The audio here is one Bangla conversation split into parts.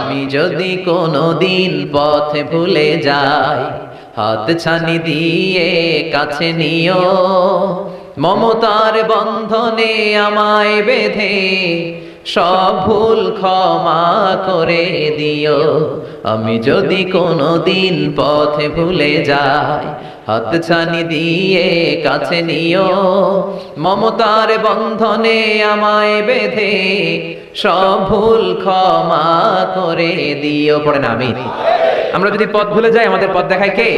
আমি যদি কোনোদিন পথে ভুলে যাই, হাত ছানি দিয়ে কাছে নিও, মমতার বন্ধনে আমায় বেঁধে সব ভুল ক্ষমা করে দিও। আমি যদি কোনোদিন পথে ভুলে যাই, হাত ছানি দিয়ে কাছে নিও, মমতার বন্ধনে আমায় বেঁধে সব ভুল ক্ষমা করে দিও। পড়েন আমিন। আমরা যদি পথ ভুলে যাই, আমাদের পথ দেখায় কে?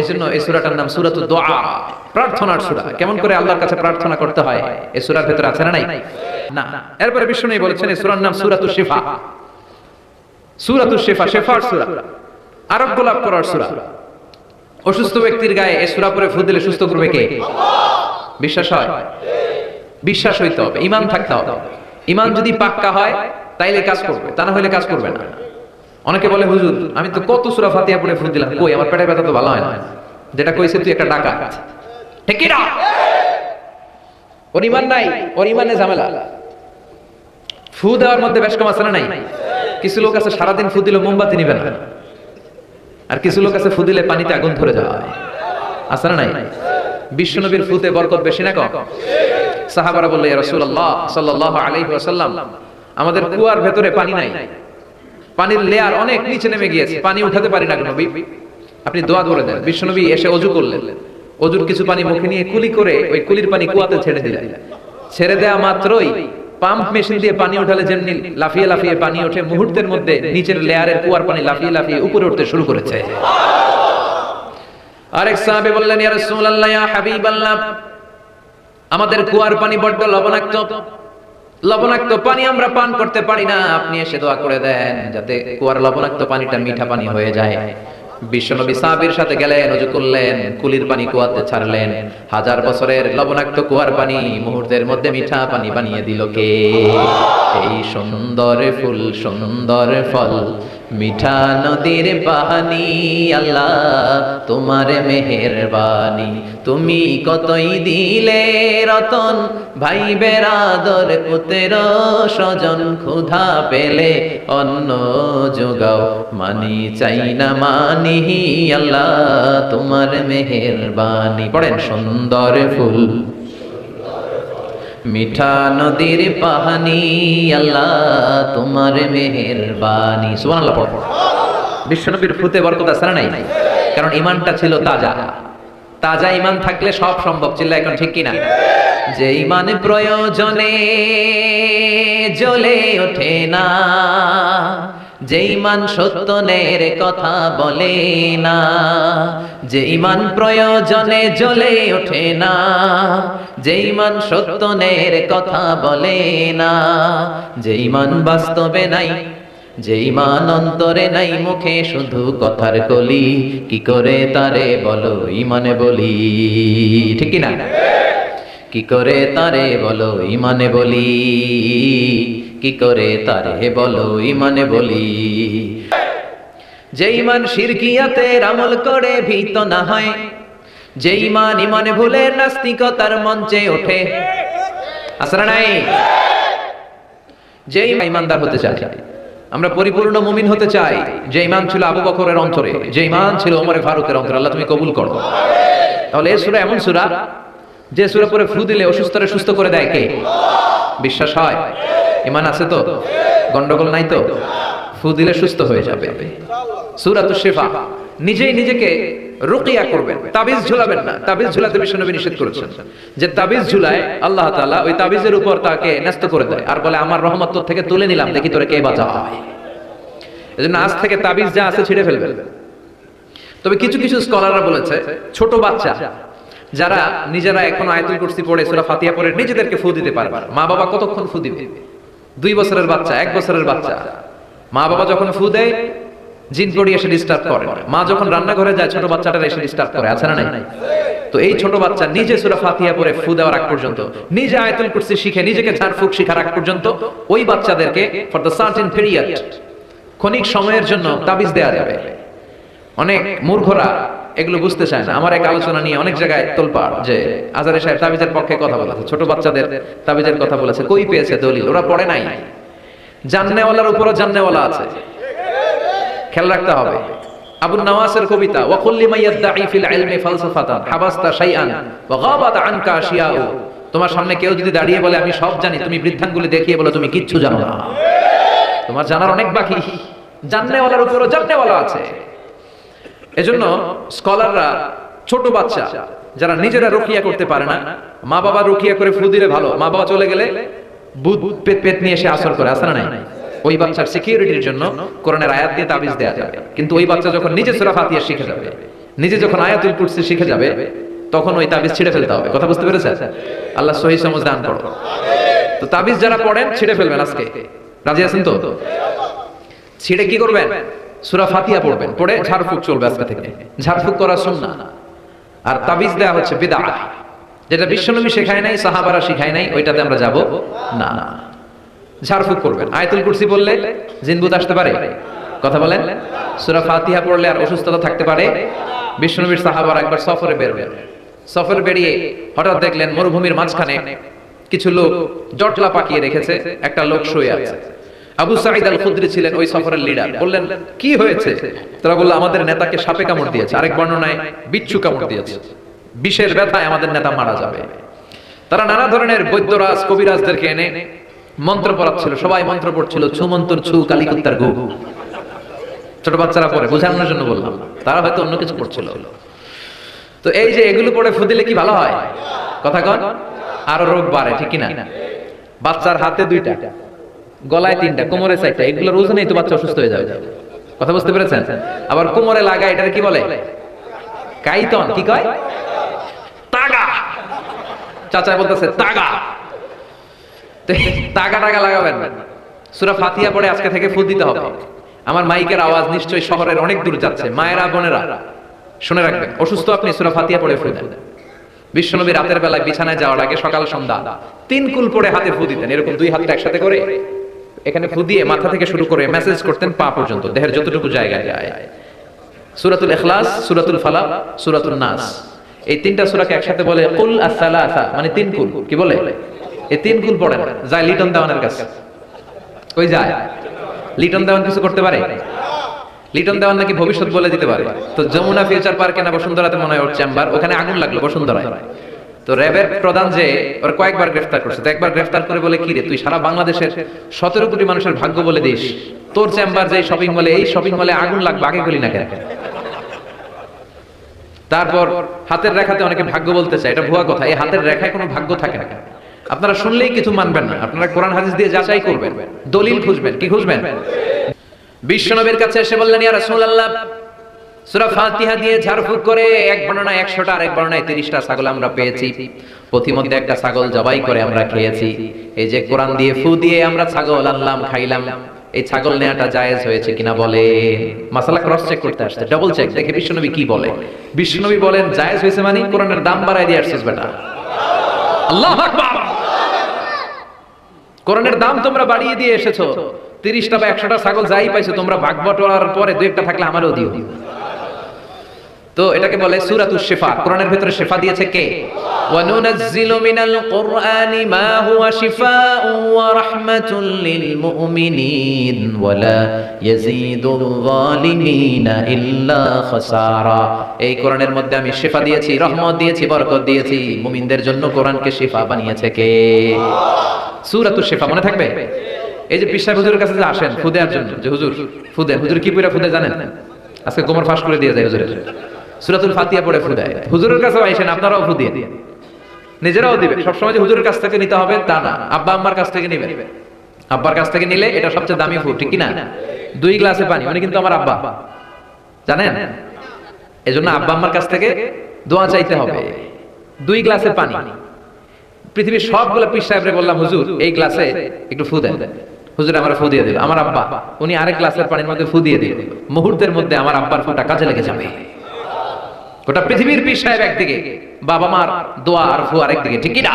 এজন্য এই সূরাটার নাম সূরাতুদ দুআ, প্রার্থনার সূরা। কেমন করে আল্লাহর কাছে প্রার্থনা করতে হয় এই সূরার ভিতরে আছে না নাই? না। এরপরে বিষ্ণু বলেছেন এই সূরার নাম সূরাতুশ শিফা। সূরাতুশ শিফা, শিফার সূরা, আরোগ্য লাভ করার সূরা। অসুস্থ ব্যক্তির গায়ে এই সূরা পড়ে ফু দিলে সুস্থ করবে কে? বিশ্বাস হয়? বিশ্বাস হইতে হবে, ঈমান থাকতে হবে। ঈমান যদি পাক্কা হয় তাইলে কাজ করবে, তা না হলে কাজ করবে না। অনেকে বলে হুজুর আমি তো কত সূরা ফাতিহা পড়ে ফু দিলাম, কই আমার পেটের ব্যথা তো ভালো হয় না। যেটা কইছে তুই একটা ডাকাত, ঠিক কি না? ওর ঈমান নাই, ওর ঈমানে ঝামেলা। ফু দেওয়ার মধ্যে বেশ কম আছে না নাই? কিছু লোক আছে সারাদিন ফু দিলে মোমবাতি নিবে না, আর কিছু লোক আছে ফু দিলে পানিতে আগুন ধরে যায়, আছে না নাই? বিশ্বনবীর ফুতে বরকত বেশি না কম? সাহাবারা বললে ইয়া রাসূলুল্লাহ সাল্লাল্লাহু আলাইহি ওয়াসাল্লাম, আমাদের কুয়ার ভেতরে পানি নাই, পানির লেয়ার অনেক নিচে নেমে গিয়েছে, পানি উঠাতে পারি না নবী, আপনি দোয়া করে দেন। বিশ্বনবী এসে ওযু করলেন, ওযুর কিছু পানি মুখে নিয়ে কুলি করে ওই কুলির পানি কুয়াতে ছেড়ে দিলেন। ছেড়ে দেয়া মাত্রই পাম্প মেশিন দিয়ে পানি উঠালে যেমনি লাফিয়ে লাফিয়ে পানি ওঠে, মুহূর্তের মধ্যে নিচের লেয়ারের কুয়ার পানি লাফিয়ে লাফিয়ে উপরে উঠতে শুরু করেছে। আরেক সাহাবী বললেন ইয়া রাসূলুল্লাহ ইয়া হাবিবাল্লাহ, আমাদের কুয়ার পানি বড্ড লবণাক্ত, লবণাক্ত পানি আমরা পান করতে পারি না, আপনি এসে দোয়া করে দেন যাতে কুয়ার লবণাক্ত পানিটা মিঠা পানি হয়ে যায়। বিশ্বনবী সাহাবীর সাথে গেলেন, ওযু করলেন, কুলির পানি কুয়াতে ছাড়লেন। 1000 বছরের লবণাক্ত কুয়ার পানি মুহূর্তের মধ্যে মিঠা পানি বানিয়ে দিল কে? এই সুন্দর ফুল, সুন্দর ফল, মিঠা নদীর পানি, আল্লাহ তোমার মেহেরবানি। তুমি কতই দিলে রতন, ভাই বেরাদর পুত্র স্বজন, ক্ষুধা পেলে অন্ন যোগাও, মানি চাই না মানি, আল্লাহ তোমার মেহেরবানি। পড়েন সুন্দর ফুল, মিঠা নদীর পানি, আল্লাহ তোমার মেহেরবানি। সুবহানাল্লাহ পড়ো। বিশ্বনবীর ফুতে বরকত আছে না নাই? কারণ ঈমানটা ছিল তাজা। তাজা ঈমান থাকলে সব সম্ভব। চিল্লা এখন ঠিক কিনা? যে ঈমান প্রয়োজনে জ্বলে ওঠে না, যে ঈমান সত্যের কথা বলে না, যে ঈমান প্রয়োজনে জ্বলে ওঠে না, যে ঈমান সত্যের কথা বলে না, যে ঈমান বাস্তবে নাই, যে ঈমান অন্তরে নাই, মুখে শুধু কথার কলি, কি করে তারে বলো ঈমানে বলি, ঠিক কি না? কি করে তারে বলো ঈমানে বলি, কি করে তারে বলো ঈমানে বলি। যে ঈমান শিরকিয়াতের আমল করে ভীত না হয়, যে ঈমান ঈমানে ভুলে নাস্তিকতার মঞ্চে ওঠে, আছে না নাই? যে ঈমানদার হতে চায়, আমরা পরিপূর্ণ মুমিন হতে চাই, যে ঈমান ছিল আবু বকরের অন্তরে, যে ঈমান ছিল ওমর ফারুকের অন্তরে, আল্লাহ তুমি কবুল করো। তাহলে এই সূরা এমন সূরা যে সূরা পরে ফু দিলে অসুস্থরে সুস্থ করে দেয় কে? বিশ্বাস হয়? ঈমান আছে তো? গন্ডগোল নাই তো? ফু দিলে সুস্থ হয়ে যাবে। সূরাতুশ শিফা। নিজেই নিজেকে রুকিয়া করবেন, তাবিজ ঝুলাবেন না। তাবিজ ঝুলাতে বিশ্বনবী নিষেধ করেছেন। যে তাবিজ ঝুলায় আল্লাহ তাআলা ওই তাবিজের উপর তাকে ন্যস্ত করে দেয় আর বলে আমার রহমত তোর থেকে তুলে নিলাম, দেখি তোরে কে বাঁচায়। এজন্য আজ থেকে তাবিজ যা আছে ছিঁড়ে ফেলবেন। তবে কিছু কিছু স্কলাররা বলেছে ছোট বাচ্চা যারা নিজেরা এখন আয়াতুল কুরসি পড়ে সূরা ফাতিহা পড়ে নিজেদেরকে ফু দিতে পারবে, মা বাবা কতক্ষণ ফু দিবে? 2 বছরের বাচ্চা, 1 বছরের বাচ্চা, মা বাবা যখন ফু দেয় জিন পড়ি এসে ডিস্টার্ব করে, মা যখন রান্নাঘরে যায় ছোট বাচ্চাটা এসে ডিস্টার্ব করে, আছে না নাই? তো এই ছোট বাচ্চা নিজে সূরা ফাতিহা পড়ে ফু দেওয়ার আগ পর্যন্ত, নিজে আয়াতুল কুরসি শিখে নিজেকে ঝাড়ফুঁক শিখার আগ পর্যন্ত ওই বাচ্চাদেরকে ফর দ্য সার্টেন পিরিয়ড, ক্ষণিক সময়ের জন্য তাবিজ দেয়া যাবে। অনেক মূর্খরা এগুলো বুঝতে চায় না। আমার এক আলোচনা নিয়ে অনেক জায়গায় তোলপাড় যে আজারে সাহেব তাবিজের পক্ষে কথা বলেছে, ছোট বাচ্চাদের তাবিজের কথা বলেছে, কই পেয়েছে দলিল? ওরা পড়ে নাই। জান্নেওয়ালার উপরও জান্নেওয়ালা আছে, খেয়াল রাখতে হবে। আবু নওয়াসের কবিতা, ওয়া কুল্লি মাইয়াদাঈ ফিল ইলমি ফালসাফাতান হাবাসতা শাইআন ওয়া গাবাত আনকা আশিয়াউ। তোমার সামনে কেউ যদি দাঁড়িয়ে বলে আমি সব জানি, তুমি বৃদ্ধাঙ্গুলি দেখিয়ে বলো তুমি কিচ্ছু জানো না, তোমার জানার অনেক বাকি। জান্নেওয়ালার উপরও জান্নেওয়ালা আছে। এজন্য স্কলাররা ছোট বাচ্চা যারা নিজেরা রুকিয়া করতে পারে না, মা বাবা রুকিয়া করে ফু দিলে ভালো, মা বাবা চলে গেলে ভূত পেট নিয়ে এসে আসর করে, আসে না নাই? ওই বাচ্চার সিকিউরিটির জন্য কোরআনের আয়াত দিয়ে তাবিজ দেয়া যাবে। কিন্তু ওই বাচ্চা যখন নিজে সূরা ফাতিহা শিখে যাবে, নিজে যখন আয়াতুল কুরসি শিখে যাবে, তখন ওই তাবিজ ছিঁড়ে ফেলতে হবে। কথা বুঝতে পেরেছেন? আল্লাহ সহি সমঝ দান করো। তো তাবিজ যারা পড়েন ছিঁড়ে ফেলবেন আজকে, রাজি আছেন তো? ছিঁড়ে কি করবেন? সূরা ফাতিহা পড়বেন, পড়ে ঝাড়ফুঁক চলবে আজকে থেকে। ঝাড়ফুঁক করা সুন্নাহ। আর তাবিজ দেয়া হচ্ছে বিদআহ, যেটা বিশ্বনবী শেখায় নাই, সাহাবারা শিখায় নাই, ওইটাতে আমরা যাব না। ঝাড়ফুঁক করবেন। আয়াতুল কুরসি বললে জিনভূত আসতে পারে? কথা বলেন। সূরা ফাতিহা পড়লে আর অসুস্থতা থাকতে পারে? বিশ্বনবীর সাহাবারা একবার সফরে বের হলেন। সফরে বেরিয়ে হঠাৎ দেখলেন মরুভূমির মাঝখানে কিছু লোক জটলা পাকিয়ে রেখেছে, একটা লোক শুয়ে আছে। আবু সাঈদ আল খুদরি ছিলেন ওই সফরের লিডার। বললেন কি হয়েছে? তারা বলল আমাদের নেতাকে সাপে কামড় দিয়েছে, আরেক বর্ণনায় বিচ্ছু কামড় দিয়েছে, বিষের ব্যথায় আমাদের নেতা মারা যাবে। তারা নানা ধরনের বৈদ্যরাজ কবিরাজদেরকে এনে মন্ত্র পড়াচ্ছিল, সবাই মন্ত্র পড়ছিল, ছু মন্তর ছু কালিকুত্তার গু। ছোট বাচ্চারা পড়ে, বোঝানোর জন্য বললাম, তারা হয়তো অন্য কিছু পড়ছিল। তো এই যে এগুলো পড়ে ফু দিলে কি ভালো হয়? কথা কন, আরো রোগ বাড়ে, ঠিক কিনা? বাচ্চার হাতে 2টা, গলায় 3টা, কোমরে 4টা, এগুলোর ওজনেই তো বাচ্চা অসুস্থ হয়ে যাবে। কথা বুঝতে পেরেছেন? আবার কোমরে লাগা, এটার কি বলে? কাইতন। কি কয়? তাগা। চাচা বলতেছে তাগা। তাগা টাগা লাগাবেন। সূরা ফাতিহা পড়ে আজকে থেকে ফু দিতে হবে। আমার মাইকের আওয়াজ নিশ্চয়ই শহরের অনেক দূর যাচ্ছে, মায়েরা বোনেরা শুনে রাখবেন। অসুস্থ আপনি সূরা ফাতিহা পড়ে ফু দেন। বিশ্বনবী রাতের বেলায় বিছানায় যাওয়ার আগে সকাল সন্ধ্যা 3 কুল পড়ে হাতে ফু দিতেন, এরকম 2 হাতটা একসাথে করে এখানে ফু দিয়ে মাথা থেকে শুরু করে মেসেজ করতেন পা পর্যন্ত, দেহের যতটুকু জায়গায় যায়। সূরাতুল ইখলাস, সূরাতুল ফালাক, সূরাতুন নাস, এই 3টা সূরাকে একসাথে বলে কুল আস-সালাসা, মানে 3 কুল। কি বলে? এই 3 কুল পড়েন। যায় লিটন দেওয়ানের কাছে। কই যায়? লিটন দেওয়ান কিছু করতে পারে? লিটন দেওয়ান নাকি ভবিষ্যৎ বলে দিতে পারে। তো যমুনা ফিউচার পার্কে না বসুন্ধরাতে মনে হয় ওর চেম্বার, ওখানে আগুন লাগলো বসুন্ধরায়। তো র্যাবের প্রধান যে ওর কয়েকবার গ্রেফতার করছে, তো একবার গ্রেফতার করে বলে কি রে তুই সারা বাংলাদেশের 17 কোটি মানুষের ভাগ্য বলে দিস, তোর চেম্বার যে শপিং মলে, এই শপিং মলে আগুন লাগবে, আগে বলি না কেন? তারপর হাতের রেখাতে অনেকে ভাগ্য বলতে চায়, এটা ভুয়া কথা। এই হাতের রেখায় কোনো ভাগ্য থাকে না। আপনারা শুনলেই কিছু মানবেন না, আপনারা কোরআন হাদিস দিয়ে যাচাই করবেন, দলিল খুঁজবেন। কি খুঁজবেন? বিশ্বনবীর কাছে এসে বললেন ইয়া রাসূলুল্লাহ, সূরা ফাতিহা দিয়ে ঝাড়ফুঁক করে এক বর্ণনায় 100টা, আরেক বর্ণনায় 30টা ছাগল আমরা পেয়েছি, পথিমধ্যে একটা ছাগল জবাই করে আমরা খেয়েছি। এই যে কোরআন দিয়ে ফু দিয়ে আমরা ছাগল আনলাম, খাইলাম, এই ছাগল নেওয়াটা জায়েজ হয়েছে কিনা বলে। মাসালা ক্রস চেক করতে আসছে, ডাবল চেক, দেখে বিশ্বনবী কি বলে। বিশ্বনবী বলেন জায়েজ হয়েছে মানে কোরআনের দাম বাড়ায় দিয়ে আসছিস বেটা। আল্লাহু আকবার। কোরআনের দাম তোমরা বাড়িয়ে দিয়ে এসেছো। 30টা বা 100টা ছাগল যাই পাইছো তোমরা, ভাগ বাটোয়ারার পরে 2-1টা থাকলে আমারও দিও। তো এটাকে বলে সূরাতুশ শিফা। কোরআনের ভিতরে শিফা দিয়েছে কে? ওয়া নুনাজ্জিলু মিনাল কুরআনি মা হুয়া শিফাউন ওয়া রাহমাতুল লিল মুমিনিন ওয়া লা ইয়াজিদুল যালিমিনা ইল্লা খাসারা। এই কোরআনের মধ্যে আমি শিফা দিয়েছি, রহমত দিয়েছি, বরকত দিয়েছি। মুমিনদের জন্য কোরআনকে শিফা বানিয়েছে কে? সূরাতুশ শিফা মনে থাকবে। এই যে পিসা হুজুরের কাছে যে আসেন ফু দেওয়ার জন্য, যে হুজুর ফু দেন, হুজুর কি পড়া ফু দেয় জানেন? আজকে কোমর ফাঁস করে দিয়ে যায় হুজুরের, সূরাতুল ফাতিহা পড়ে ফু দেয়। হুজুরের কাছে আইসেন, আপনারাও ফু দিয়ে নিজেরাও দিবেন। সবসময় যে হুজুরের কাছ থেকে নিতে হবে তা না, আব্বা আম্মার কাছ থেকে নিবেন। আব্বার কাছ থেকে নিলে এটা সবচেয়ে দামি ফু, ঠিক কি না? 2 গ্লাসে পানি, মানে কিন্তু আমার আব্বা, জানেন? এজন্য আব্বা আম্মার কাছ থেকে দোয়া চাইতে হবে। 2 গ্লাসে পানি। পৃথিবীর সবগুলো পীর সাহেবরে বললাম হুজুর এই গ্লাসে একটু ফু দেন, হুজুর আমার ফু দিয়ে দিল। আমার আব্বা উনি আরেক গ্লাসের পানির মধ্যে ফু দিয়ে দিল, মুহূর্তের মধ্যে আমার আব্বার ফুটা কাজে লেগে যাবে। গোটা পৃথিবীর পীর সাহেব একদিকে, বাবা মার দোয়া আর ফু আরেকদিকে, ঠিক কি না?